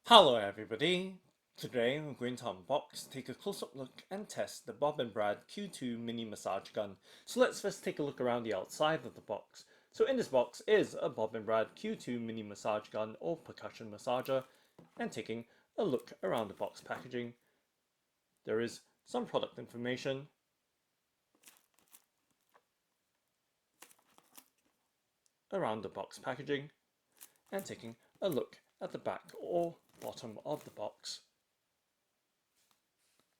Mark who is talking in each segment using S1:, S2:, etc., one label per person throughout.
S1: Hello everybody! Today we're going to unbox, take a close-up look and test the Bob & Brad Q2 mini massage gun. So let's first take a look around the outside of the box. So in this box is a Bob & Brad Q2 mini massage gun or percussion massager, and taking a look around the box packaging, there is some product information, around the box packaging, and taking a look at the back or bottom of the box.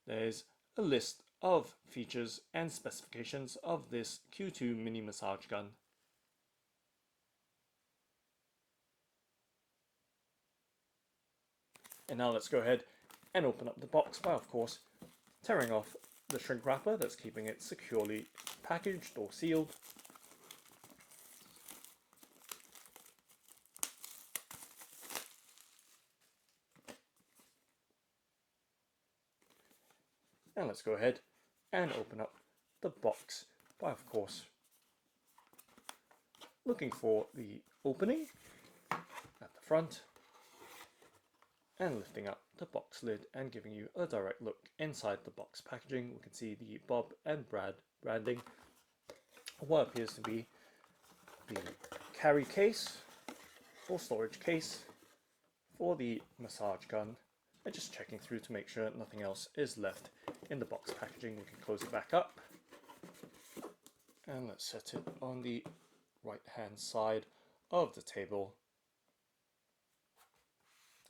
S1: There's a list of features and specifications of this Q2 mini massage gun. And now let's go ahead and open up the box by, of course, tearing off the shrink wrapper that's keeping it securely packaged or sealed. And let's go ahead and open up the box by, of course, looking for the opening at the front and lifting up the box lid and giving you a direct look inside the box packaging. We can see the Bob and Brad branding, what appears to be the carry case or storage case for the massage gun, and just checking through to make sure nothing else is left in the box packaging. We can close it back up and let's set it on the right hand side of the table,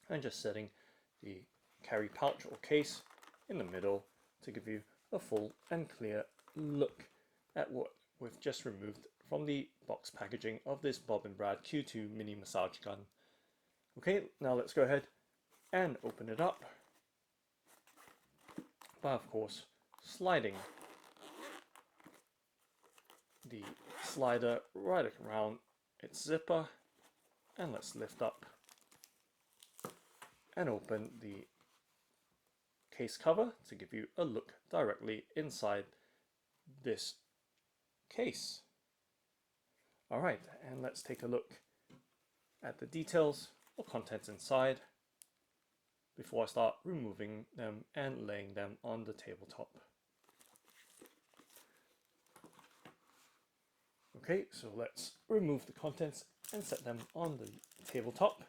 S1: and just setting the carry pouch or case in the middle to give you a full and clear look at what we've just removed from the box packaging of this Bob & Brad Q2 mini massage gun. Okay, now let's go ahead and open it up by, of course, sliding the slider right around its zipper, and let's lift up and open the case cover to give you a look directly inside this case. Alright, and let's take a look at the details or contents inside before I start removing them and laying them on the tabletop. Okay, so let's remove the contents and set them on the tabletop.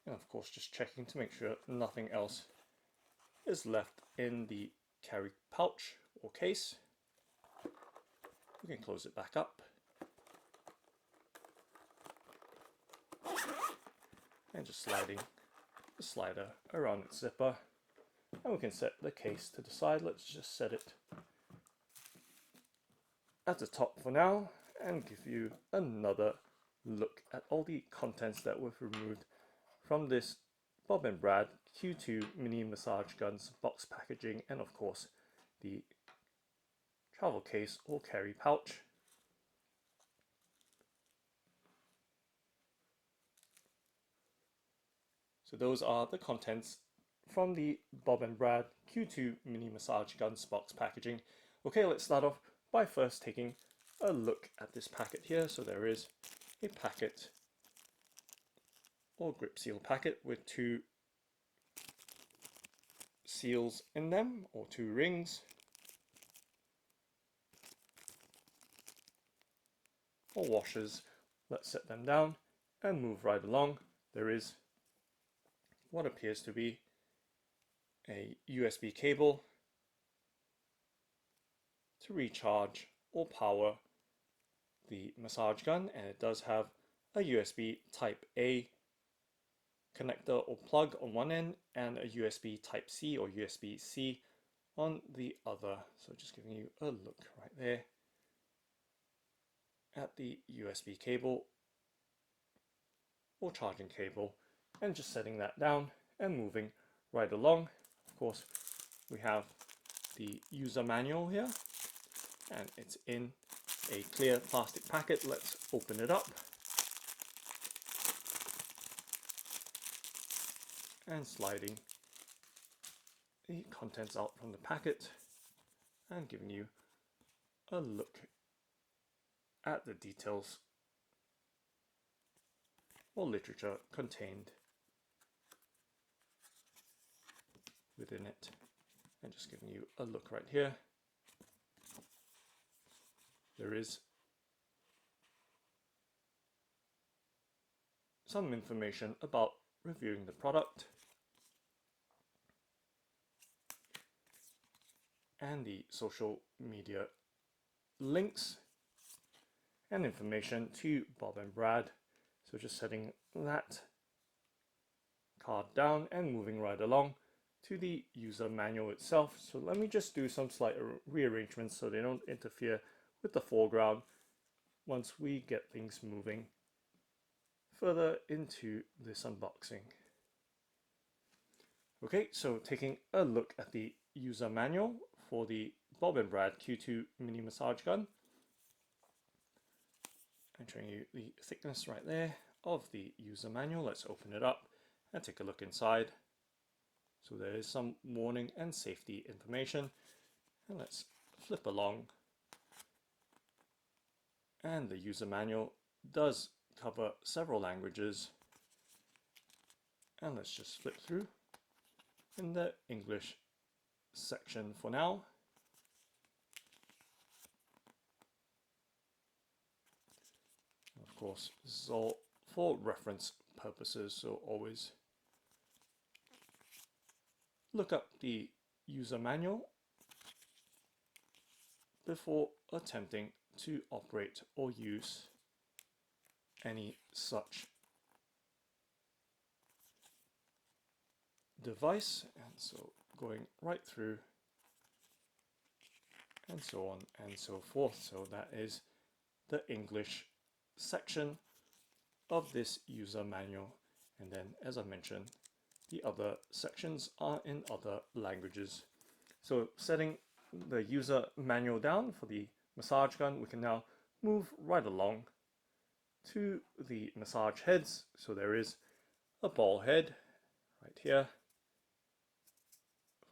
S1: And of course, just checking to make sure nothing else is left in the carry pouch or case. We can close it back up and just sliding the slider around its zipper, and we can set the case to the side. Let's just set it at the top for now and give you another look at all the contents that we've removed from this Bob & Brad Q2 mini massage guns box packaging, and of course the travel case or carry pouch. So those are the contents from the Bob & Brad Q2 mini massage guns box packaging. Okay, let's start off by first taking a look at this packet here. So there is a packet or grip seal packet with two seals in them, or two rings, or washers. Let's set them down and move right along. There is what appears to be a USB cable to recharge or power the massage gun, and it does have a USB type A connector or plug on one end and a USB type C or USB-C on the other. So just giving you a look right there. at the USB cable or charging cable and just setting that down and moving right along. Of course, we have the user manual here, and it's in a clear plastic packet. Let's open it up and sliding the contents out from the packet and giving you a look at the details or literature contained within it, and just giving you a look right here. There is some information about reviewing the product and the social media links and information to Bob and Brad. So just setting that card down and moving right along to the user manual itself. So let me just do some slight rearrangements so they don't interfere with the foreground once we get things moving further into this unboxing. Okay, so taking a look at the user manual for the Bob and Brad Q2 mini massage gun. I'm showing you the thickness right there of the user manual. Let's open it up and take a look inside. So there is some warning and safety information, and let's flip along. And the user manual does cover several languages, and let's just flip through in the English section for now. Of course, this is all for reference purposes, so always look up the user manual before attempting to operate or use any such device. And so going right through and so on and so forth. So that is the English section of this user manual, and then, as I mentioned, the other sections are in other languages. So setting the user manual down for the massage gun, we can now move right along to the massage heads. So there is a ball head right here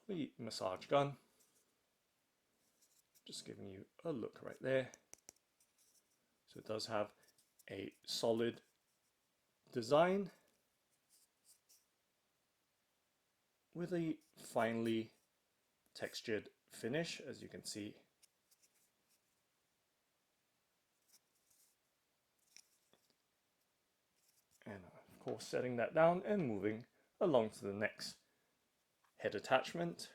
S1: for the massage gun. Just giving you a look right there. So it does have a solid design with a finely textured finish, as you can see. And of course, setting that down and moving along to the next head attachment.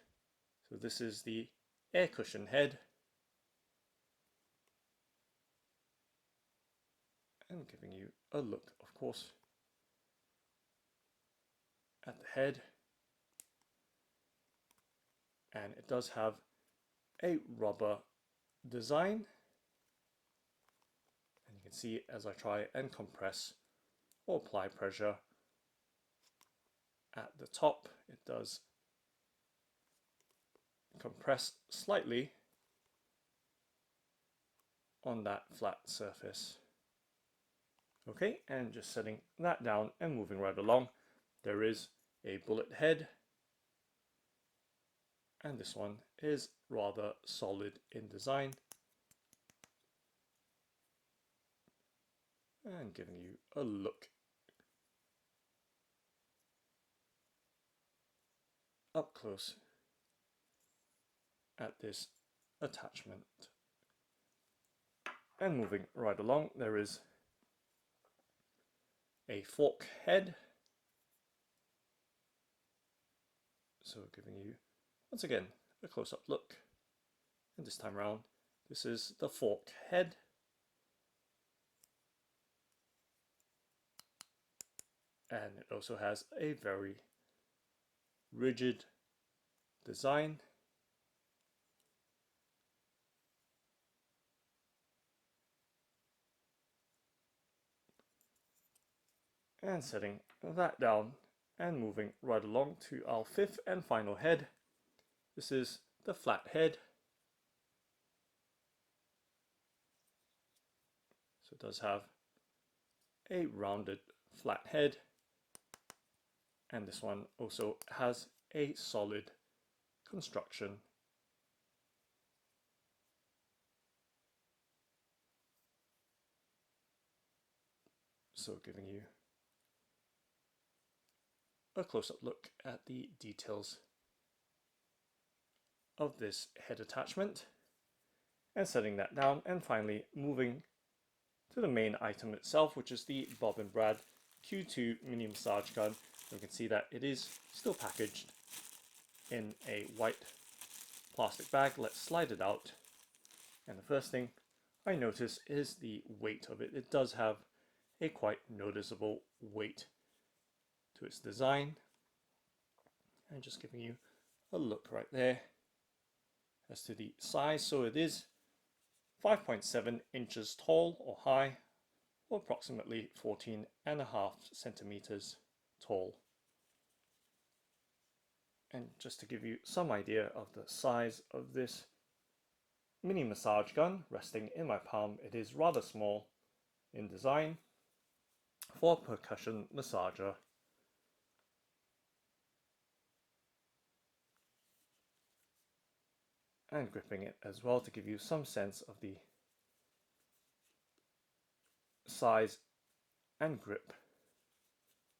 S1: So this is the air cushion head, and giving you a look, of course, at the head. And it does have a rubber design, and you can see as I try and compress or apply pressure at the top, it does compress slightly on that flat surface. Okay, and just setting that down and moving right along, there is a bullet head, and this one is rather solid in design, and giving you a look up close at this attachment. And moving right along, there is a fork head, so giving you once again a close-up look, and this time around this is the fork head. And it also has a very rigid design, And setting that down and moving right along to our fifth and final head. This is the flat head. So it does have a rounded flat head, and this one also has a solid construction. So giving you a close-up look at the details of this head attachment, and setting that down, and finally moving to the main item itself, which is the Bob and Brad Q2 mini massage gun. You can see that it is still packaged in a white plastic bag. Let's slide it out, and the first thing I notice is the weight of it. It does have a quite noticeable weight to its design, and just giving you a look right there as to the size. So it is 5.7 inches tall or high, or approximately 14.5 centimeters tall. And just to give you some idea of the size of this mini massage gun resting in my palm, it is rather small in design for a percussion massager. And gripping it as well to give you some sense of the size and grip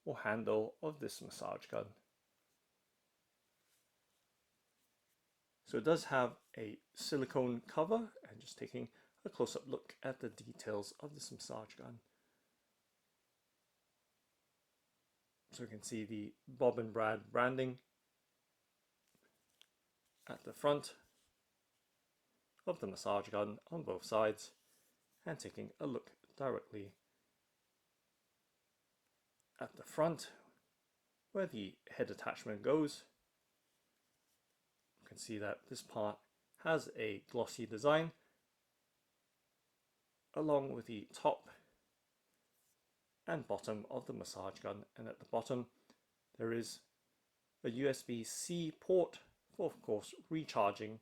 S1: or handle of this massage gun. So it does have a silicone cover, and just taking a close-up look at the details of this massage gun. So you can see the Bob and Brad branding at the front of the massage gun on both sides, and taking a look directly at the front where the head attachment goes. You can see that this part has a glossy design along with the top and bottom of the massage gun, and at the bottom there is a USB-C port for, of course, recharging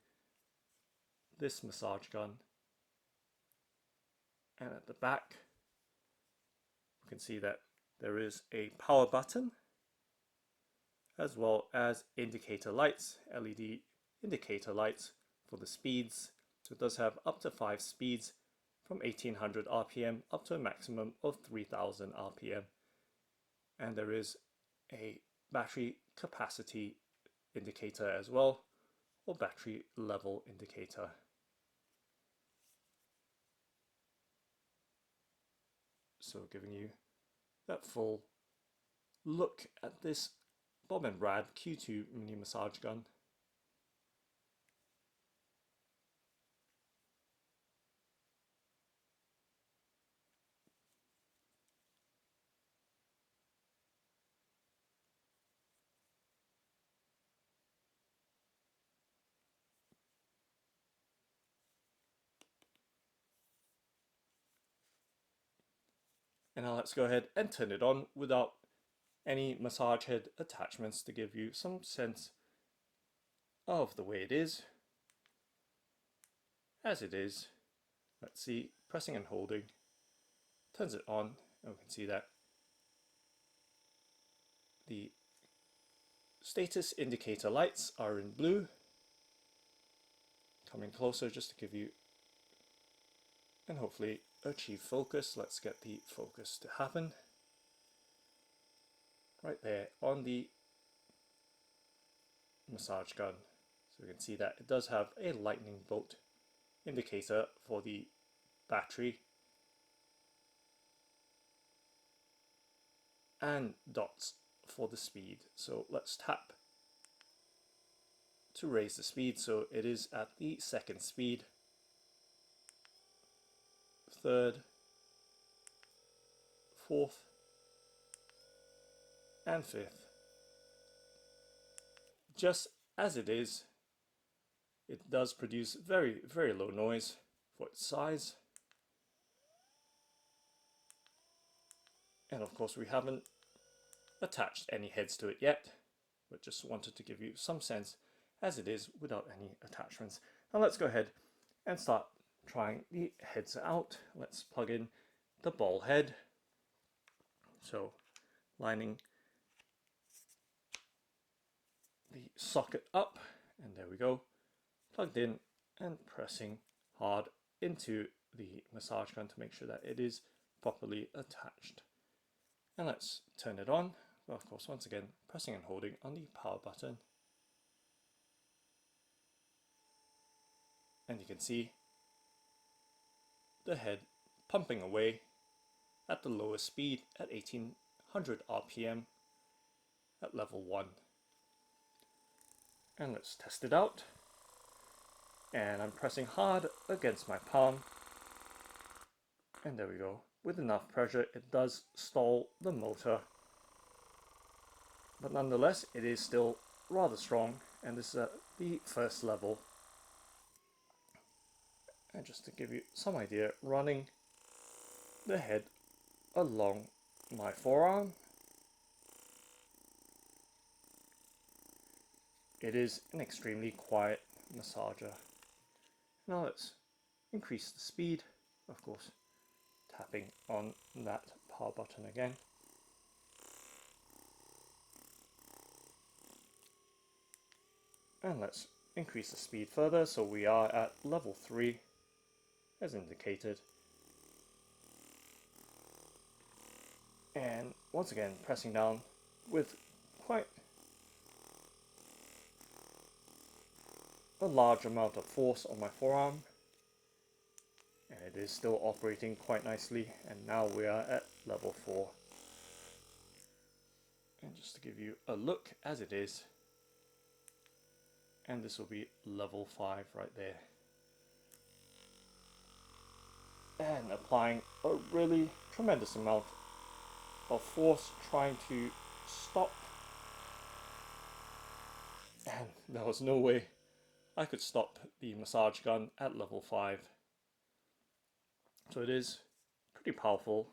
S1: this massage gun. And at the back you can see that there is a power button as well as indicator lights, LED indicator lights for the speeds. So it does have up to 5 speeds from 1800 RPM up to a maximum of 3000 RPM. And there is a battery capacity indicator as well, or battery level indicator. So giving you that full look at this Bob and Brad Q2 mini massage gun. And now let's go ahead and turn it on without any massage head attachments to give you some sense of the way it is. As it is, let's see, pressing and holding turns it on, and we can see that the status indicator lights are in blue. Coming closer just to give you and hopefully achieve focus. Let's get the focus to happen right there on the massage gun. So we can see that it does have a lightning bolt indicator for the battery and dots for the speed. So let's tap to raise the speed. So it is at the second speed, third, fourth, and fifth. Just as it is, it does produce very, very low noise for its size. And of course we haven't attached any heads to it yet, but just wanted to give you some sense as it is without any attachments. Now let's go ahead and start trying the heads out. Let's plug in the ball head. So lining the socket up, and there we go, plugged in and pressing hard into the massage gun to make sure that it is properly attached. And let's turn it on. Well, of course, once again, pressing and holding on the power button. And you can see the head pumping away at the lowest speed at 1800 RPM at level 1. And let's test it out. And I'm pressing hard against my palm. And there we go. With enough pressure, it does stall the motor. But nonetheless, it is still rather strong. And this is at the first level. And just to give you some idea, running the head along my forearm, it is an extremely quiet massager. Now let's increase the speed, of course, tapping on that power button again. And let's increase the speed further, so we are at level 3 as indicated. And once again pressing down with quite a large amount of force on my forearm, and it is still operating quite nicely. And now we are at level 4. And just to give you a look as it is, and this will be level 5 right there. And applying a really tremendous amount of force trying to stop, and there was no way I could stop the massage gun at level 5. So it is pretty powerful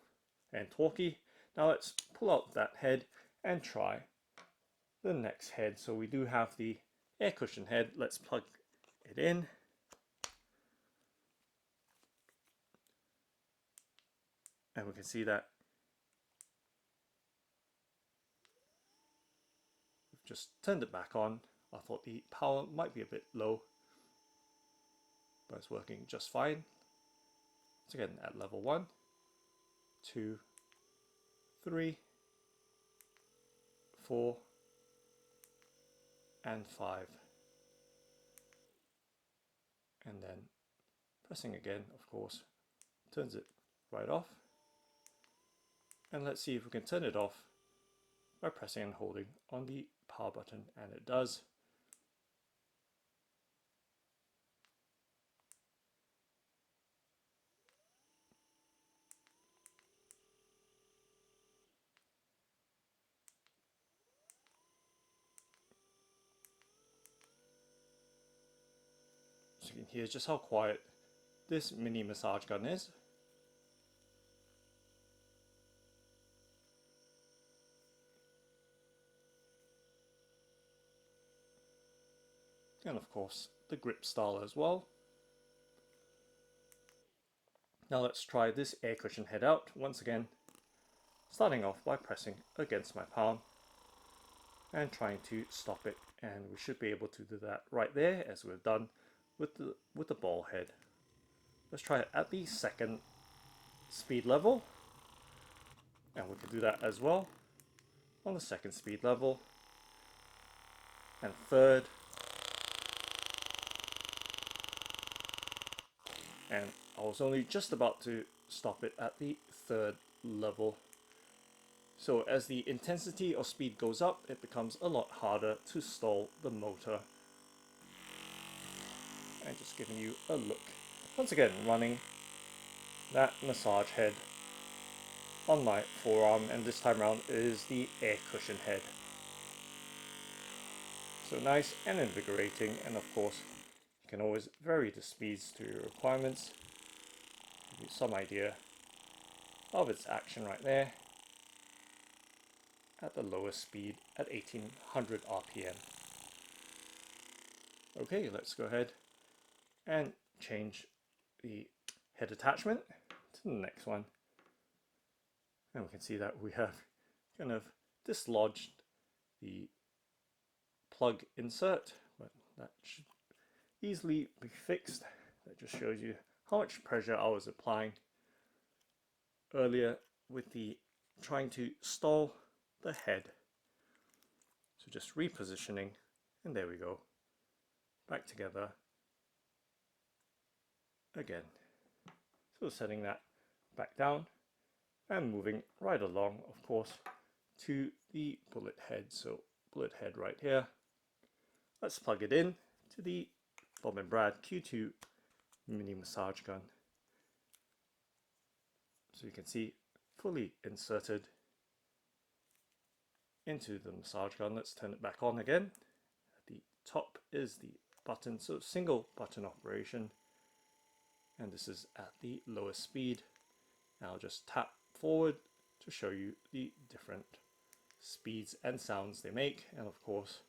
S1: and torquey. Now let's pull out that head and try the next head. So we do have the air cushion head. Let's plug it in. And we can see that we've just turned it back on. I thought the power might be a bit low, but it's working just fine. So again, at level 1, 2, 3, 4, and 5. And then pressing again, of course, turns it right off. And let's see if we can turn it off by pressing and holding on the power button, and it does. So you can hear just how quiet this mini massage gun is. And of course the grip style as well. Now let's try this air cushion head out once again, starting off by pressing against my palm and trying to stop it, and we should be able to do that right there as we've done with the ball head. Let's try it at the second speed level, and we can do that as well on the second speed level, and third, and I was only just about to stop it at the third level. So as the intensity of speed goes up, it becomes a lot harder to stall the motor. And just giving you a look. Once again, running that massage head on my forearm, and this time around is the air cushion head. So nice and invigorating, and of course you can always vary the speeds to your requirements. Give you some idea of its action right there. at the lowest speed at 1800 RPM. Okay, let's go ahead and change the head attachment to the next one. And we can see that we have kind of dislodged the plug insert, but that should easily be fixed. That just shows you how much pressure I was applying earlier with the trying to stall the head. So just repositioning, and there we go, back together again. So setting that back down and moving right along, of course, to the bullet head. So bullet head right here. Let's plug it in to the Bob and Brad Q2 mini massage gun. So you can see fully inserted into the massage gun. Let's turn it back on again. At the top is the button, so single button operation, and this is at the lowest speed. Now I'll just tap forward to show you the different speeds and sounds they make, and of course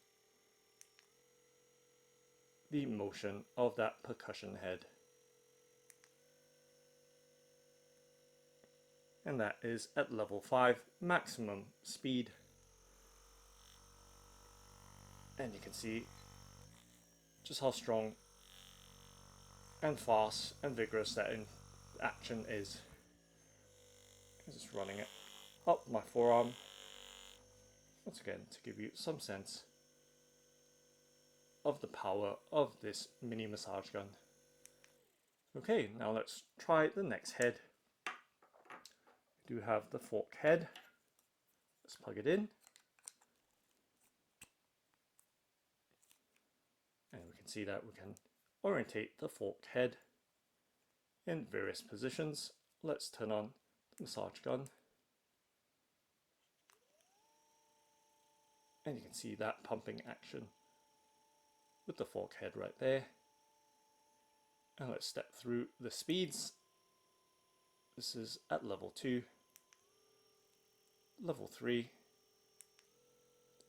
S1: the motion of that percussion head. And that is at level 5 maximum speed. And you can see just how strong and fast and vigorous that action is. I'm just running it up my forearm once again to give you some sense of the power of this mini massage gun. Okay, now let's try the next head. We do have the fork head. Let's plug it in. And we can see that we can orientate the fork head in various positions. Let's turn on the massage gun. And you can see that pumping action with the fork head right there. And let's step through the speeds. This is at level 2, level 3,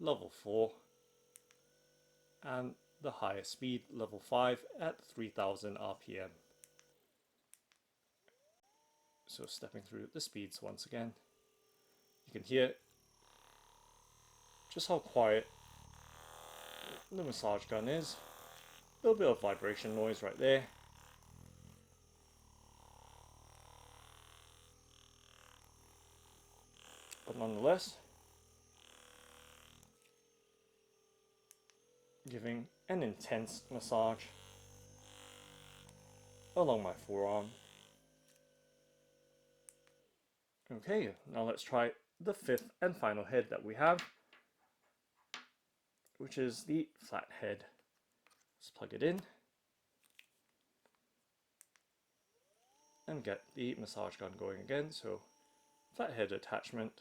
S1: level 4, and the highest speed, level 5 at 3000 RPM. So stepping through the speeds once again, you can hear just how quiet the massage gun is. A little bit of vibration noise right there. But nonetheless, giving an intense massage along my forearm. Okay, now let's try the 5th and final head that we have, which is the flat head. Let's plug it in and get the massage gun going again. So flat head attachment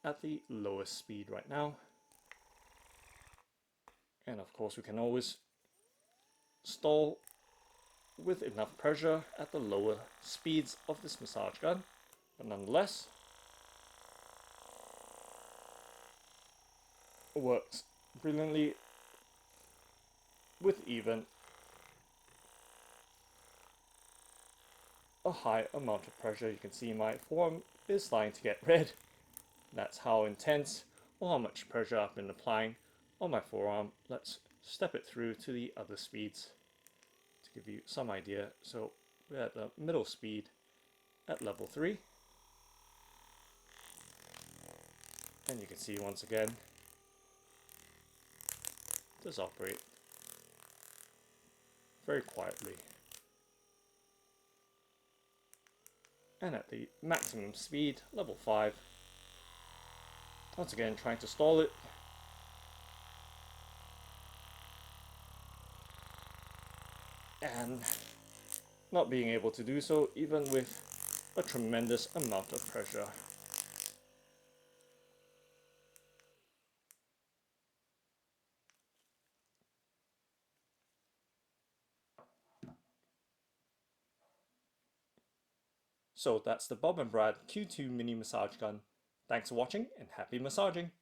S1: at the lowest speed right now. And of course we can always stall with enough pressure at the lower speeds of this massage gun, but nonetheless it works brilliantly with even a high amount of pressure. You can see my forearm is starting to get red. That's how intense or how much pressure I've been applying on my forearm. Let's step it through to the other speeds to give you some idea. So we're at the middle speed at level 3, and you can see once again it does operate very quietly. And at the maximum speed, level 5, once again trying to stall it. And not being able to do so even with a tremendous amount of pressure. So that's the Bob and Brad Q2 mini massage gun. Thanks for watching and happy massaging!